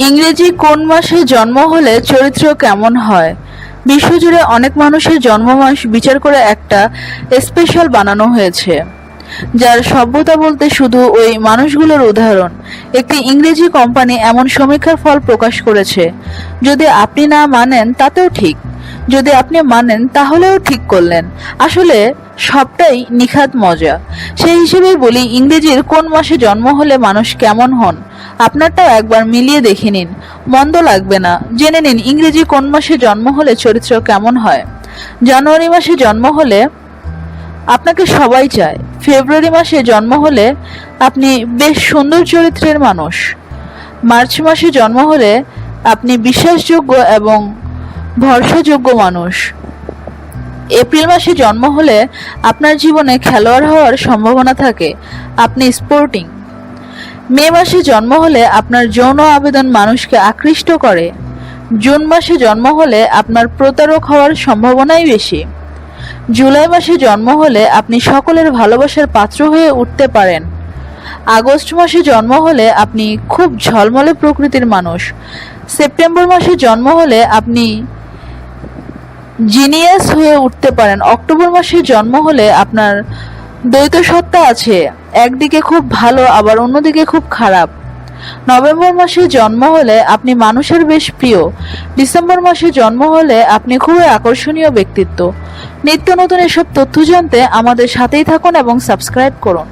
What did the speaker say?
ইংরেজি কোন মাসে জন্ম হলে চরিত্র কেমন হয়? বিশ্বজুড়ে অনেক মানুষের জন্ম মাস বিচার করে একটা স্পেশাল বানানো হয়েছে, যার সভ্যতা বলতে শুধু ওই মানুষগুলোর উদাহরণ। একটি ইংরেজি কোম্পানি এমন সমীক্ষার ফল প্রকাশ করেছে। যদি আপনি না মানেন তাতেও ঠিক, যদি আপনি মানেন তাহলেও ঠিক করলেন। আসলে সবটাই নিখাত মজা। সেই হিসেবেই বলি, ইংরেজির কোন মাসে জন্ম হলে মানুষ কেমন হন, আপনারটাও একবার মিলিয়ে দেখে নিন, মন্দ লাগবে না। জেনে নিন ইংরেজি কোন মাসে জন্ম হলে চরিত্র কেমন হয়। জানুয়ারি মাসে জন্ম হলে আপনাকে সবাই চায়। ফেব্রুয়ারি মাসে জন্ম হলে আপনি বেশ সুন্দর চরিত্রের মানুষ। মার্চ মাসে জন্ম হলে আপনি বিশ্বাসযোগ্য এবং ভরসাযোগ্য মানুষ। এপ্রিল মাসে জন্ম হলে আপনার জীবনে খেলোয়াড় হওয়ার সম্ভাবনা থাকে, আপনি স্পোর্টিং। মে মাসে জন্ম হলে আপনার যৌন আবেদন মানুষকে আকৃষ্ট করে। জুন মাসে জন্ম হলে আপনার প্রতারক হওয়ার সম্ভাবনাই বেশি। জুলাই মাসে জন্ম হলে আপনি সকলের ভালোবাসার পাত্র হয়ে উঠতে পারেন। আগস্ট মাসে জন্ম হলে আপনি খুব ঝলমলে প্রকৃতির মানুষ। সেপ্টেম্বর মাসে জন্ম হলে আপনি জিনিয়াস হয়ে উঠতে পারেন। অক্টোবর মাসে জন্ম হলে আপনার দ্বৈত সত্তা আছে, একদিকে খুব ভালো আবার অন্যদিকে খুব খারাপ। নভেম্বর মাসে জন্ম হলে আপনি মানুষের বেশ প্রিয়। ডিসেম্বর মাসে জন্ম হলে আপনি খুবই আকর্ষণীয় ব্যক্তিত্ব। নিত্য নতুন এসব তথ্য জানতে আমাদের সাথেই থাকুন এবং সাবস্ক্রাইব করুন।